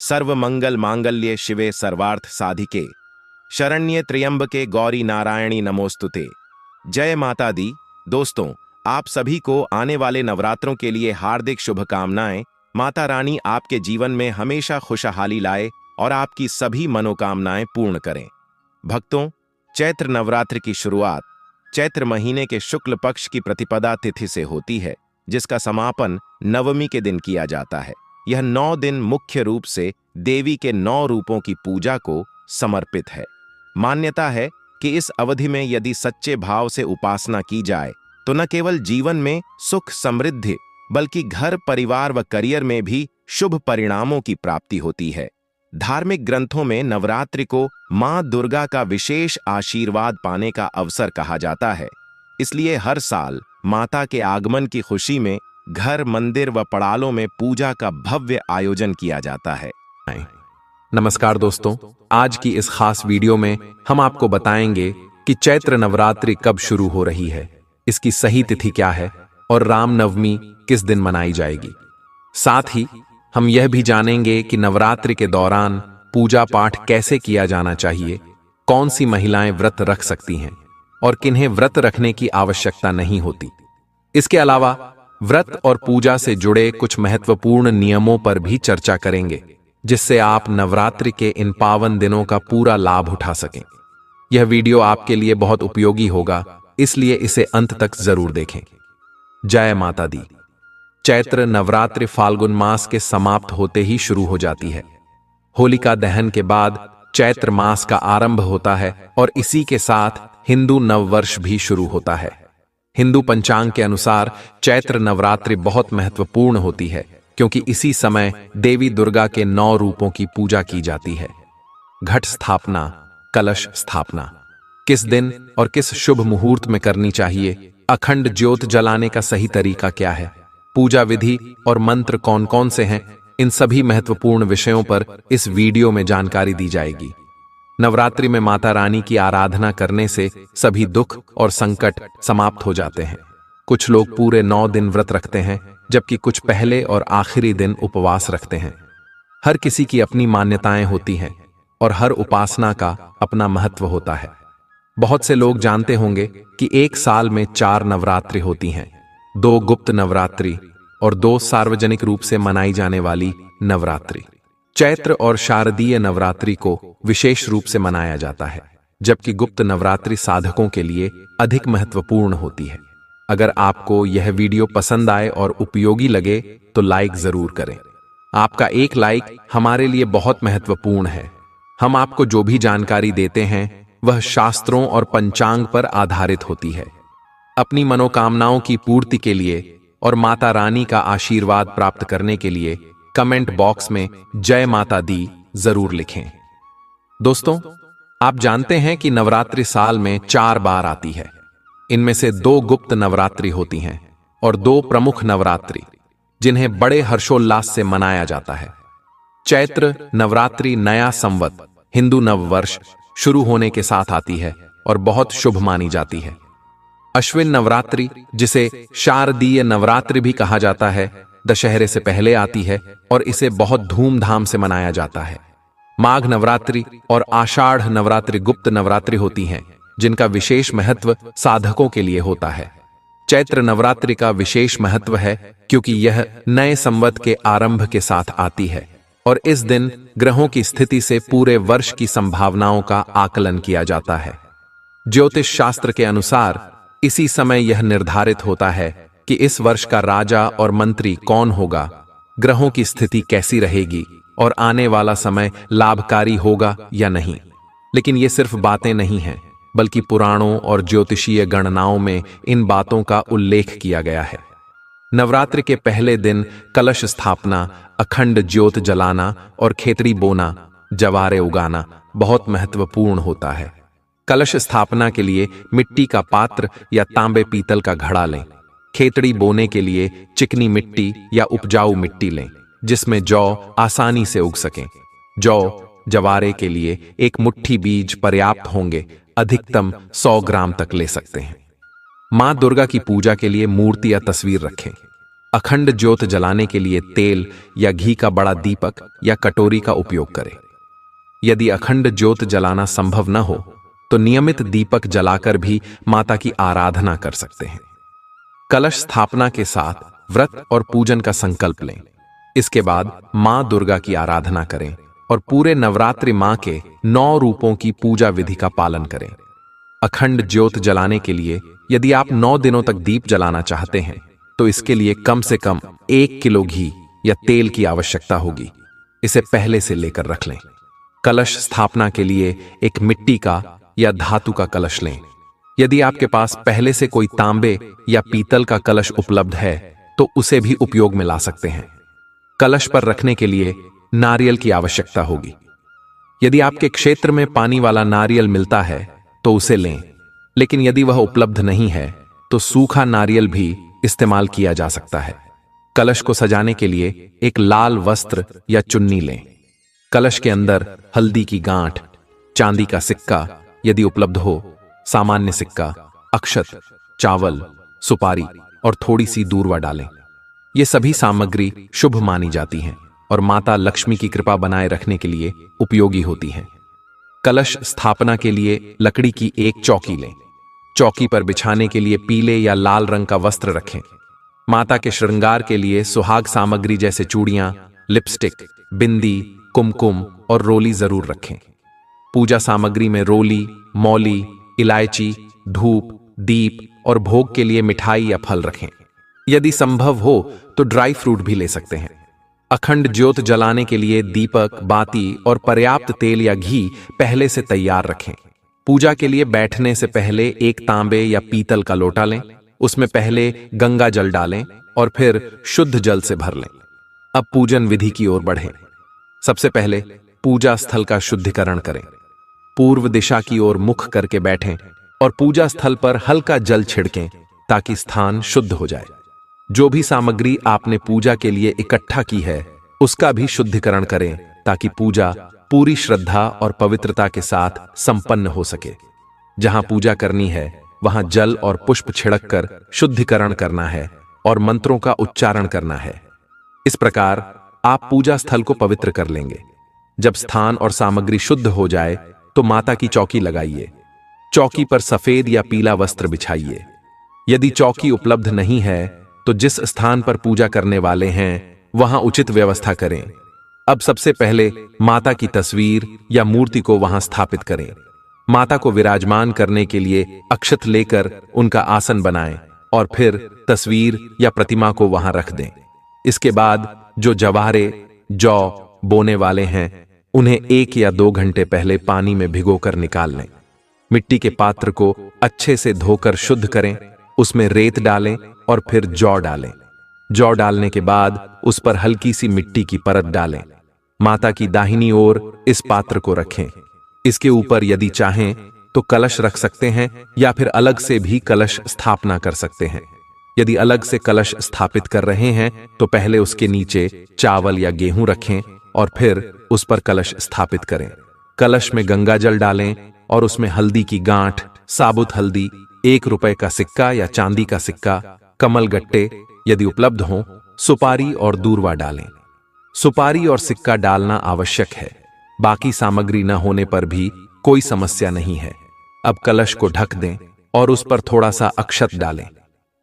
सर्वमंगल मांगल्ये शिवे सर्वार्थ साधिके शरण्ये त्र्यंबके गौरी नारायणी नमोस्तुते। जय माता दी। दोस्तों, आप सभी को आने वाले नवरात्रों के लिए हार्दिक शुभकामनाएं। माता रानी आपके जीवन में हमेशा खुशहाली लाए और आपकी सभी मनोकामनाएं पूर्ण करें। भक्तों, चैत्र नवरात्र की शुरुआत चैत्र महीने के शुक्ल पक्ष की प्रतिपदा तिथि से होती है, जिसका समापन नवमी के दिन किया जाता है। यह 9 दिन मुख्य रूप से देवी के 9 रूपों की पूजा को समर्पित है। मान्यता है कि इस अवधि में यदि सच्चे भाव से उपासना की जाए तो न केवल जीवन में सुख समृद्धि बल्कि घर परिवार व करियर में भी शुभ परिणामों की प्राप्ति होती है। धार्मिक ग्रंथों में नवरात्रि को मां दुर्गा का विशेष आशीर्वाद पाने का अवसर कहा जाता है। इसलिए हर साल माता के आगमन की खुशी में घर, मंदिर व पड़ालों में पूजा का भव्य आयोजन किया जाता है। नमस्कार दोस्तों, आज की इस खास वीडियो में हम आपको बताएंगे कि चैत्र नवरात्रि कब शुरू हो रही है, इसकी सही तिथि क्या है और रामनवमी किस दिन मनाई जाएगी। साथ ही हम यह भी जानेंगे कि नवरात्रि के दौरान पूजा पाठ कैसे किया जाना चाहिए, कौन सी महिलाएं व्रत रख सकती हैं और किन्हें व्रत रखने की आवश्यकता नहीं होती। इसके अलावा व्रत और पूजा से जुड़े कुछ महत्वपूर्ण नियमों पर भी चर्चा करेंगे, जिससे आप नवरात्रि के इन पावन दिनों का पूरा लाभ उठा सकें। यह वीडियो आपके लिए बहुत उपयोगी होगा, इसलिए इसे अंत तक जरूर देखें। जय माता दी। चैत्र नवरात्रि फाल्गुन मास के समाप्त होते ही शुरू हो जाती है। होलिका दहन के बाद चैत्र मास का आरंभ होता है और इसी के साथ हिंदू नववर्ष भी शुरू होता है। हिंदू पंचांग के अनुसार चैत्र नवरात्रि बहुत महत्वपूर्ण होती है, क्योंकि इसी समय देवी दुर्गा के 9 रूपों की पूजा की जाती है। घट स्थापना, कलश स्थापना किस दिन और किस शुभ मुहूर्त में करनी चाहिए, अखंड ज्योत जलाने का सही तरीका क्या है, पूजा विधि और मंत्र कौन कौन से हैं, इन सभी महत्वपूर्ण विषयों पर इस वीडियो में जानकारी दी जाएगी। नवरात्रि में माता रानी की आराधना करने से सभी दुख और संकट समाप्त हो जाते हैं। कुछ लोग पूरे 9 दिन व्रत रखते हैं, जबकि कुछ पहले और आखिरी दिन उपवास रखते हैं। हर किसी की अपनी मान्यताएं होती हैं और हर उपासना का अपना महत्व होता है। बहुत से लोग जानते होंगे कि एक साल में 4 नवरात्रि होती हैं, 2 गुप्त नवरात्रि और 2 सार्वजनिक रूप से मनाई जाने वाली नवरात्रि। चैत्र और शारदीय नवरात्रि को विशेष रूप से मनाया जाता है, जबकि गुप्त नवरात्रि साधकों के लिए अधिक महत्वपूर्ण होती है। अगर आपको यह वीडियो पसंद आए और उपयोगी लगे तो लाइक जरूर करें। आपका एक लाइक हमारे लिए बहुत महत्वपूर्ण है। हम आपको जो भी जानकारी देते हैं वह शास्त्रों और पंचांग पर आधारित होती है। अपनी मनोकामनाओं की पूर्ति के लिए और माता रानी का आशीर्वाद प्राप्त करने के लिए कमेंट बॉक्स में जय माता दी जरूर लिखें। दोस्तों, आप जानते हैं कि नवरात्रि साल में 4 बार आती है। इनमें से 2 गुप्त नवरात्रि होती हैं और 2 प्रमुख नवरात्रि, जिन्हें बड़े हर्षोल्लास से मनाया जाता है। चैत्र नवरात्रि नया संवत, हिंदू नववर्ष शुरू होने के साथ आती है और बहुत शुभ मानी जाती है। अश्विन नवरात्रि, जिसे शारदीय नवरात्रि भी कहा जाता है, दशहरे से पहले आती है और इसे बहुत धूमधाम से मनाया जाता है। माघ नवरात्रि और आषाढ़ नवरात्रि गुप्त नवरात्रि होती हैं, जिनका विशेष महत्व साधकों के लिए होता है। चैत्र नवरात्रि का विशेष महत्व है क्योंकि यह नए संवत के आरंभ के साथ आती है और इस दिन ग्रहों की स्थिति से पूरे वर्ष की संभावनाओं का आकलन किया जाता है। ज्योतिष शास्त्र के अनुसार इसी समय यह निर्धारित होता है कि इस वर्ष का राजा और मंत्री कौन होगा, ग्रहों की स्थिति कैसी रहेगी और आने वाला समय लाभकारी होगा या नहीं। लेकिन ये सिर्फ बातें नहीं हैं, बल्कि पुराणों और ज्योतिषीय गणनाओं में इन बातों का उल्लेख किया गया है। नवरात्रि के पहले दिन कलश स्थापना, अखंड ज्योत जलाना और खेतड़ी बोना, जवारे उगाना बहुत महत्वपूर्ण होता है। कलश स्थापना के लिए मिट्टी का पात्र या तांबे पीतल का घड़ा लें। खेतड़ी बोने के लिए चिकनी मिट्टी या उपजाऊ मिट्टी लें, जिसमें जौ आसानी से उग सकें। जवारे के लिए एक मुट्ठी बीज पर्याप्त होंगे, अधिकतम 100 ग्राम तक ले सकते हैं। मां दुर्गा की पूजा के लिए मूर्ति या तस्वीर रखें। अखंड ज्योत जलाने के लिए तेल या घी का बड़ा दीपक या कटोरी का उपयोग करें। यदि अखंड ज्योत जलाना संभव न हो तो नियमित दीपक जलाकर भी माता की आराधना कर सकते हैं। कलश स्थापना के साथ व्रत और पूजन का संकल्प लें। इसके बाद मां दुर्गा की आराधना करें और पूरे नवरात्रि मां के 9 रूपों की पूजा विधि का पालन करें। अखंड ज्योत जलाने के लिए यदि आप 9 दिनों तक दीप जलाना चाहते हैं तो इसके लिए कम से कम 1 किलो घी या तेल की आवश्यकता होगी। इसे पहले से लेकर रख लें। कलश स्थापना के लिए एक मिट्टी का या धातु का कलश लें। यदि आपके पास पहले से कोई तांबे या पीतल का कलश उपलब्ध है तो उसे भी उपयोग में ला सकते हैं। कलश पर रखने के लिए नारियल की आवश्यकता होगी। यदि आपके क्षेत्र में पानी वाला नारियल मिलता है तो उसे लें, लेकिन यदि वह उपलब्ध नहीं है तो सूखा नारियल भी इस्तेमाल किया जा सकता है। कलश को सजाने के लिए एक लाल वस्त्र या चुन्नी लें। कलश के अंदर हल्दी की गांठ, चांदी का सिक्का यदि उपलब्ध हो, सामान्य सिक्का, अक्षत, चावल, सुपारी और थोड़ी सी दूर्वा डालें। ये सभी सामग्री शुभ मानी जाती हैं और माता लक्ष्मी की कृपा बनाए रखने के लिए उपयोगी होती हैं। कलश स्थापना के लिए लकड़ी की एक चौकी लें। चौकी पर बिछाने के लिए पीले या लाल रंग का वस्त्र रखें। माता के श्रृंगार के लिए सुहाग सामग्री जैसे चूड़ियां, लिपस्टिक, बिंदी, कुमकुम और रोली जरूर रखें। पूजा सामग्री में रोली, मौली, इलायची, धूप, दीप और भोग के लिए मिठाई या फल रखें। यदि संभव हो तो ड्राई फ्रूट भी ले सकते हैं। अखंड ज्योत जलाने के लिए दीपक, बाती और पर्याप्त तेल या घी पहले से तैयार रखें। पूजा के लिए बैठने से पहले एक तांबे या पीतल का लोटा लें। उसमें पहले गंगा जल डालें और फिर शुद्ध जल से भर लें। अब पूजन विधि की ओर बढ़ें। सबसे पहले पूजा स्थल का शुद्धिकरण करें। पूर्व दिशा की ओर मुख करके बैठें और पूजा स्थल पर हल्का जल छिड़कें ताकि स्थान शुद्ध हो जाए। जो भी सामग्री आपने पूजा के लिए इकट्ठा की है उसका भी शुद्धिकरण करें ताकि पूजा पूरी श्रद्धा और पवित्रता के साथ संपन्न हो सके। जहां पूजा करनी है वहां जल और पुष्प छिड़ककर शुद्धिकरण करना है और मंत्रों का उच्चारण करना है। इस प्रकार आप पूजा स्थल को पवित्र कर लेंगे। जब स्थान और सामग्री शुद्ध हो जाए तो माता की चौकी लगाइए। चौकी पर सफेद या पीला वस्त्र बिछाइए। यदि चौकी उपलब्ध नहीं है तो जिस स्थान पर पूजा करने वाले हैं वहां उचित व्यवस्था करें। अब सबसे पहले माता की तस्वीर या मूर्ति को वहां स्थापित करें। माता को विराजमान करने के लिए अक्षत लेकर उनका आसन बनाएं और फिर तस्वीर या प्रतिमा को वहां रख दें। इसके बाद जो जवारे, जौ बोने वाले हैं उन्हें 1 या 2 घंटे पहले पानी में भिगोकर निकाल लें। मिट्टी के पात्र को अच्छे से धोकर शुद्ध करें। उसमें रेत डालें और फिर जौ डालें। जौ डालने के बाद उस पर हल्की सी मिट्टी की परत डालें। माता की दाहिनी ओर इस पात्र को रखें। इसके ऊपर यदि चाहें तो कलश रख सकते हैं या फिर अलग से भी कलश स्थापना कर सकते हैं। यदि अलग से कलश स्थापित कर रहे हैं तो पहले उसके नीचे चावल या गेहूं रखें और फिर उस पर कलश स्थापित करें। कलश में गंगा जल डालें और उसमें हल्दी की गांठ, साबुत हल्दी, 1 रुपए का सिक्का या चांदी का सिक्का, कमल गट्टे यदि उपलब्ध हों, सुपारी और दूर्वा डालें। सुपारी और सिक्का डालना आवश्यक है। बाकी सामग्री न होने पर भी कोई समस्या नहीं है। अब कलश को ढक दें और उस पर थोड़ा सा अक्षत डालें।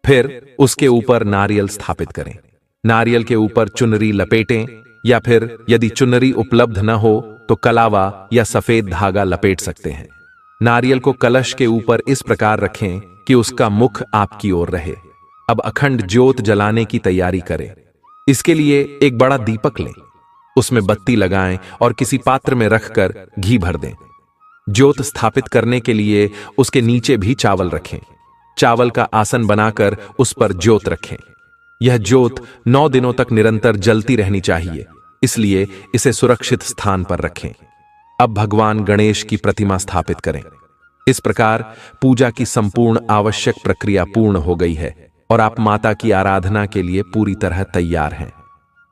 फिर उसके ऊपर नारियल स्थापित करें। नारियल के ऊपर चुनरी लपेटें या फिर यदि चुनरी उपलब्ध न हो तो कलावा या सफेद धागा लपेट सकते हैं। नारियल को कलश के ऊपर इस प्रकार रखें कि उसका मुख आपकी ओर रहे। अब अखंड ज्योत जलाने की तैयारी करें। इसके लिए एक बड़ा दीपक लें, उसमें बत्ती लगाएं और किसी पात्र में रखकर घी भर दें। ज्योत स्थापित करने के लिए उसके नीचे भी चावल रखें। चावल का आसन बनाकर उस पर ज्योत रखें। यह ज्योत 9 दिनों तक निरंतर जलती रहनी चाहिए, इसलिए इसे सुरक्षित स्थान पर रखें। अब भगवान गणेश की प्रतिमा स्थापित करें। इस प्रकार पूजा की संपूर्ण आवश्यक प्रक्रिया पूर्ण हो गई है और आप माता की आराधना के लिए पूरी तरह तैयार हैं।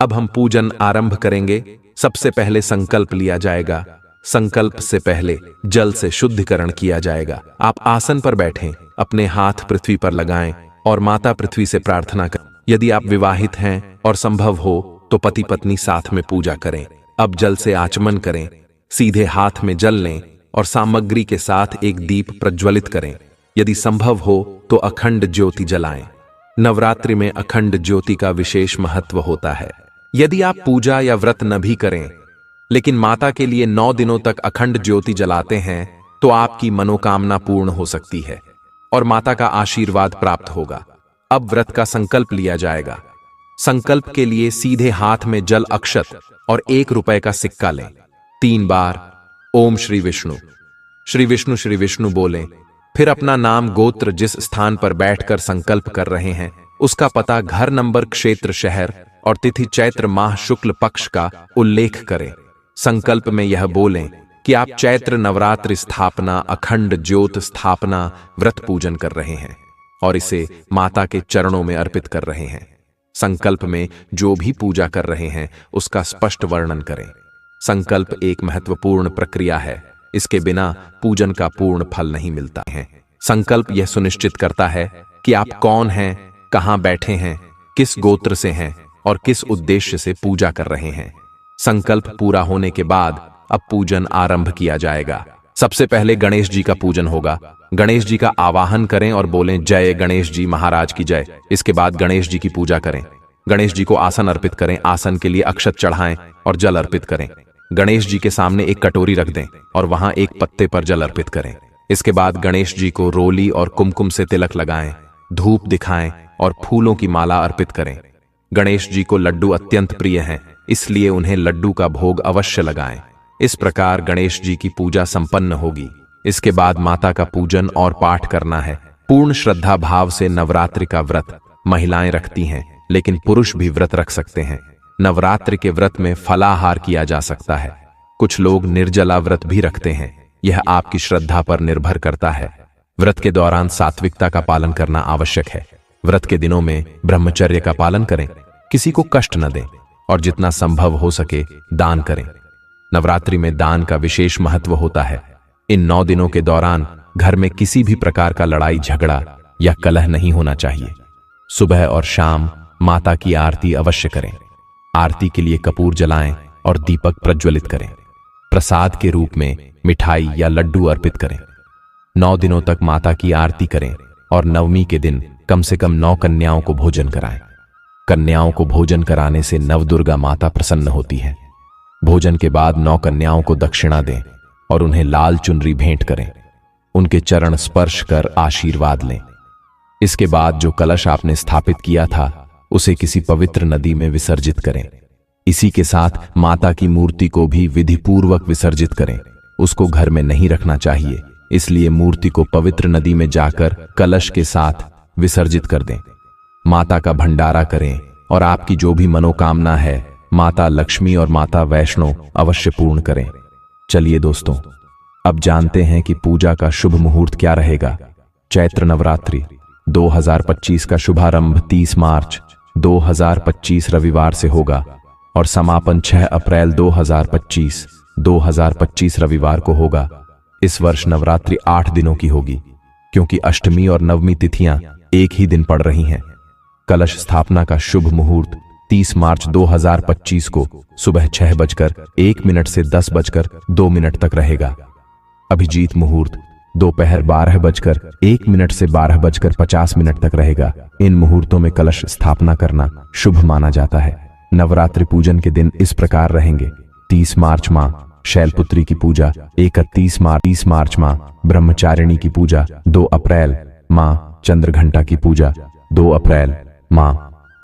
अब हम पूजन आरंभ करेंगे। सबसे पहले संकल्प लिया जाएगा। संकल्प से पहले जल से शुद्धिकरण किया जाएगा। आप आसन पर बैठें, अपने हाथ पृथ्वी पर लगाएं और माता पृथ्वी से प्रार्थना करें। यदि आप विवाहित हैं और संभव हो तो पति पत्नी साथ में पूजा करें। अब जल से आचमन करें, सीधे हाथ में जल लें और सामग्री के साथ एक दीप प्रज्वलित करें। यदि संभव हो तो अखंड ज्योति जलाएं। नवरात्रि में अखंड ज्योति का विशेष महत्व होता है। यदि आप पूजा या व्रत न भी करें लेकिन माता के लिए 9 दिनों तक अखंड ज्योति जलाते हैं तो आपकी मनोकामना पूर्ण हो सकती है और माता का आशीर्वाद प्राप्त होगा। अब व्रत का संकल्प लिया जाएगा। संकल्प के लिए सीधे हाथ में जल अक्षत और 1 रुपए का सिक्का लें। 3 बार ओम श्री विष्णु श्री विष्णु बोलें। फिर अपना नाम, गोत्र, जिस स्थान पर बैठकर संकल्प कर रहे हैं उसका पता, घर नंबर, क्षेत्र, शहर और तिथि चैत्र माह शुक्ल पक्ष का उल्लेख करें। संकल्प में यह बोलें कि आप चैत्र नवरात्रि स्थापना अखंड ज्योत स्थापना व्रत पूजन कर रहे हैं और इसे माता के चरणों में अर्पित कर रहे हैं। संकल्प में जो भी पूजा कर रहे हैं उसका स्पष्ट वर्णन करें। संकल्प एक महत्वपूर्ण प्रक्रिया है, इसके बिना पूजन का पूर्ण फल नहीं मिलता है। संकल्प यह सुनिश्चित करता है कि आप कौन हैं, कहां बैठे हैं, किस गोत्र से हैं और किस उद्देश्य से पूजा कर रहे हैं। संकल्प पूरा होने के बाद अब पूजन आरंभ किया जाएगा। सबसे पहले गणेश जी का पूजन होगा। गणेश जी का आवाहन करें और बोलें, जय गणेश जी महाराज की जय। इसके बाद गणेश जी की पूजा करें। गणेश जी को आसन अर्पित करें। आसन के लिए अक्षत चढ़ाएं और जल अर्पित करें। गणेश जी के सामने एक कटोरी रख दें और वहां एक पत्ते पर जल अर्पित करें। इसके बाद गणेश जी को रोली और कुमकुम से तिलक लगाएं, धूप दिखाएं और फूलों की माला अर्पित करें। गणेश जी को लड्डू अत्यंत प्रिय हैं, इसलिए उन्हें लड्डू का भोग अवश्य लगाएं। इस प्रकार गणेश जी की पूजा संपन्न होगी। इसके बाद माता का पूजन और पाठ करना है। पूर्ण श्रद्धा भाव से नवरात्रि का व्रत महिलाएं रखती हैं, लेकिन पुरुष भी व्रत रख सकते हैं। नवरात्रि के व्रत में फलाहार किया जा सकता है। कुछ लोग निर्जला व्रत भी रखते हैं। यह आपकी श्रद्धा पर निर्भर करता है। व्रत के दौरान सात्विकता का पालन करना आवश्यक है। व्रत के दिनों में ब्रह्मचर्य का पालन करें, किसी को कष्ट न दें और जितना संभव हो सके दान करें। नवरात्रि में दान का विशेष महत्व होता है। इन 9 दिनों के दौरान घर में किसी भी प्रकार का लड़ाई झगड़ा या कलह नहीं होना चाहिए। सुबह और शाम माता की आरती अवश्य करें। आरती के लिए कपूर जलाएं और दीपक प्रज्वलित करें। प्रसाद के रूप में मिठाई या लड्डू अर्पित करें। 9 दिनों तक माता की आरती करें और नवमी के दिन कम से कम 9 कन्याओं को भोजन कराएं। कन्याओं को भोजन कराने से नवदुर्गा माता प्रसन्न होती है। भोजन के बाद 9 कन्याओं को दक्षिणा दें और उन्हें लाल चुनरी भेंट करें। उनके चरण स्पर्श कर आशीर्वाद लें। इसके बाद जो कलश आपने स्थापित किया था उसे किसी पवित्र नदी में विसर्जित करें। इसी के साथ माता की मूर्ति को भी विधिपूर्वक विसर्जित करें। उसको घर में नहीं रखना चाहिए, इसलिए मूर्ति को पवित्र नदी में जाकर कलश के साथ विसर्जित कर दें। माता का भंडारा करें और आपकी जो भी मनोकामना है माता लक्ष्मी और माता वैष्णो अवश्य पूर्ण करें। चलिए दोस्तों, अब जानते हैं कि पूजा का शुभ मुहूर्त क्या रहेगा। चैत्र नवरात्रि 2025 का शुभारंभ 30 मार्च 2025 रविवार से होगा और समापन 6 अप्रैल 2025 रविवार को होगा। इस वर्ष नवरात्रि 8 दिनों की होगी, क्योंकि अष्टमी और नवमी तिथियां एक ही दिन पड़ रही हैं। कलश स्थापना का शुभ मुहूर्त 30 मार्च 2025 को सुबह 6:01 से 10:02 तक रहेगा। अभिजीत मुहूर्त दोपहर 12:01 से 12:50 तक रहेगा। इन मुहूर्तों में कलश स्थापना करना शुभ माना जाता है। नवरात्रि पूजन के दिन इस प्रकार रहेंगे। 30 मार्च मां शैलपुत्री की पूजा, 31 मार्च मां ब्रह्मचारिणी की पूजा, 2 अप्रैल मां चंद्रघंटा की पूजा, 2 अप्रैल मां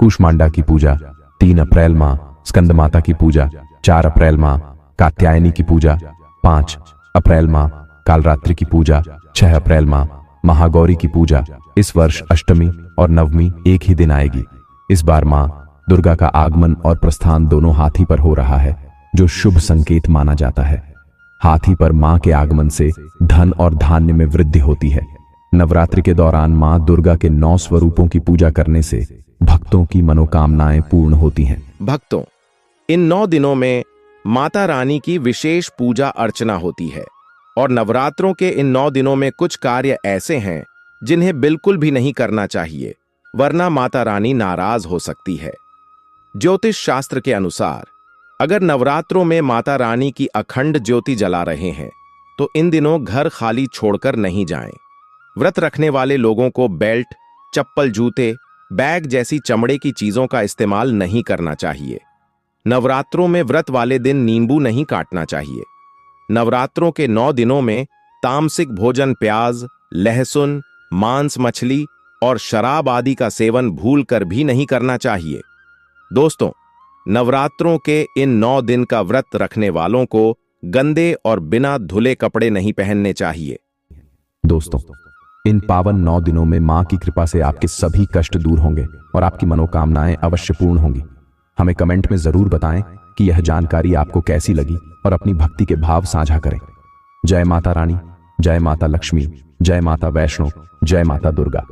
कूष्मांडा की पूजा, 3 अप्रैल मां स्कंदमाता की पूजा, 4 अप्रैल मां कात्यायनी की पूजा, 5 अप्रैल मां कालरात्रि की पूजा, 6 अप्रैल मां महागौरी की पूजा। इस वर्ष अष्टमी और नवमी एक ही दिन आएगी। इस बार मां दुर्गा का आगमन और प्रस्थान दोनों हाथी पर हो रहा है, जो शुभ संकेत माना जाता है। हाथी पर मां के आगमन से धन और धान्य में वृद्धि होती है। नवरात्रि के दौरान मां दुर्गा के 9 स्वरूपों की पूजा करने से भक्तों की मनोकामनाएं पूर्ण होती हैं। भक्तों, इन 9 दिनों में माता रानी की विशेष पूजा अर्चना होती है और नवरात्रों के इन 9 दिनों में कुछ कार्य ऐसे हैं जिन्हें बिल्कुल भी नहीं करना चाहिए। वरना माता रानी नाराज हो सकती है। ज्योतिष शास्त्र के अनुसार अगर नवरात्रों में माता रानी की अखंड ज्योति जला रहे हैं तो इन दिनों घर खाली छोड़कर नहीं जाएं। व्रत रखने वाले लोगों को बेल्ट, चप्पल, जूते, बैग जैसी चमड़े की चीजों का इस्तेमाल नहीं करना चाहिए। नवरात्रों में व्रत वाले दिन नींबू नहीं काटना चाहिए। नवरात्रों के 9 दिनों में तामसिक भोजन प्याज, लहसुन, मांस, मछली और शराब आदि का सेवन भूलकर भी नहीं करना चाहिए। दोस्तों, नवरात्रों के इन 9 दिन का व्रत रखने वालों को गंदे और बिना धुले कपड़े नहीं पहनने चाहिए। दोस्तों, इन पावन 9 दिनों में मां की कृपा से आपके सभी कष्ट दूर होंगे और आपकी मनोकामनाएं अवश्य पूर्ण होंगी। हमें कमेंट में जरूर बताएं कि यह जानकारी आपको कैसी लगी और अपनी भक्ति के भाव साझा करें। जय माता रानी, जय माता लक्ष्मी, जय माता वैष्णो, जय माता दुर्गा।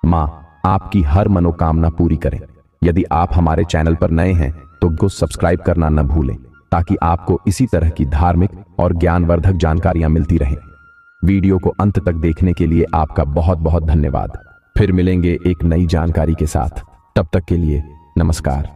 मां आपकी हर मनोकामना पूरी करें। यदि आप हमारे चैनल पर नए हैं तो सब्सक्राइब करना न भूलें ताकि आपको इसी तरह की धार्मिक और ज्ञानवर्धक जानकारियां मिलती रहें। वीडियो को अंत तक देखने के लिए आपका बहुत बहुत धन्यवाद। फिर मिलेंगे एक नई जानकारी के साथ। तब तक के लिए नमस्कार।